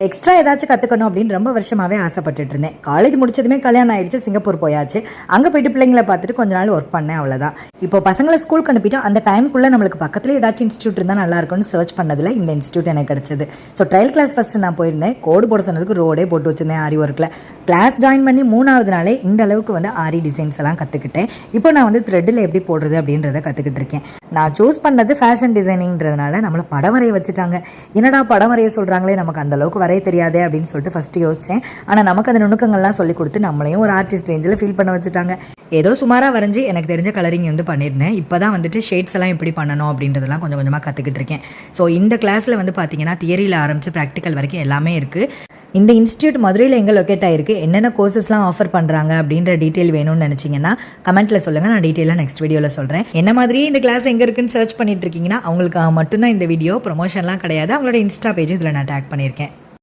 Extra ஏதாச்சும் கற்றுக்கணும் அப்படின்னு ரொம்ப வருஷமாகவே ஆசைப்பட்டுட்டு இருந்தேன். காலேஜ் முடிச்சதுமே கல்யாணம் ஆகிடுச்சு, சிங்கப்பூர் போயாச்சு. அங்கே போய்ட்டு பிள்ளைங்களை பார்த்துட்டு கொஞ்ச நாள் ஒர்க் பண்ணேன், அவ்வளோதான். இப்போ பசங்களை ஸ்கூலுக்கு அனுப்பிட்டு அந்த டைமுக்குள்ளே நம்மளுக்கு பக்கத்தில் ஏதாச்சும் இன்ஸ்டியூட் இருந்தால் நல்லாயிருக்கும்னு சர்ச் பண்ணதில் இந்த இன்ஸ்டியூட் எனக்கு கிடச்சிது. ஸோ ட்ரையல் கிளாஸ் ஃபஸ்ட்டு நான் போயிருந்தேன். கோடு போட சொன்னதுக்கு ரோடே போட்டு வச்சுருந்தேன் ஆரி ஒர்க்கில். கிளாஸ் ஜாயின் பண்ணி 3வது நாளே இந்த அளவுக்கு ஆரி டிசைன்ஸ் எல்லாம் கற்றுக்கிட்டேன். இப்போ நான் த்ரெட்டில் எப்படி போடுறது அப்படின்றத கற்றுக்கிட்டு இருக்கேன். நான் சூஸ் பண்ணது ஃபேஷன் டிசைனிங்கிறதுனால நம்மளை படம் வரைய வச்சுட்டாங்க. என்னடா படம் வரைய சொல்கிறாங்களே, நமக்கு அந்த அளவுக்கு வரைய தெரியாதே அப்படின்னு சொல்லிட்டு ஃபஸ்ட்டு யோசித்தேன். ஆனால் நமக்கு அந்த நுணுக்கங்கள்லாம் சொல்லி கொடுத்து நம்மளையும் ஒரு ஆர்டிஸ்ட் ரேஞ்சில் ஃபீல் பண்ண வச்சுட்டாங்க. ஏதோ சுமாராக வரைஞ்சி எனக்கு தெரிஞ்ச கலரிங் பண்ணியிருந்தேன். இப்போ தான் ஷேட்ஸ் எல்லாம் எப்படி பண்ணணும் அப்படின்றதெல்லாம் கொஞ்சம் கொஞ்சமாக கற்றுக்கிட்டு இருக்கேன். ஸோ இந்த கிளாஸில் பார்த்தீங்கன்னா தியரியில் ஆரம்பித்து ப்ராக்டிக்கல் வரைக்கும் எல்லாமே இருக்குது. இந்த இன்ஸ்டியூட் மதுரையில் எங்கே லொக்கேட் ஆகிருக்கு, என்னென்ன கோர்சஸ்லாம் ஆஃபர் பண்ணுறாங்க அப்படின்ற டீட்டெயில் வேணும்னு நினச்சிங்கன்னா கமெண்ட்டில் சொல்லுங்கள். நான் டீட்டெயிலாக நெக்ஸ்ட் வீடியோவில் சொல்கிறேன். என்ன மாதிரியே இந்த கிளாஸ் எங்கே இருக்குன்னு சர்ச் பண்ணிட்டு இருக்கீங்கன்னா அவங்களுக்கு மட்டும்தான் இந்த வீடியோ, ப்ரொமோஷன்லாம் கிடையாது. அவங்களோட இன்ஸ்டா பேஜும் இதில் நான் டேக் பண்ணியிருக்கேன்.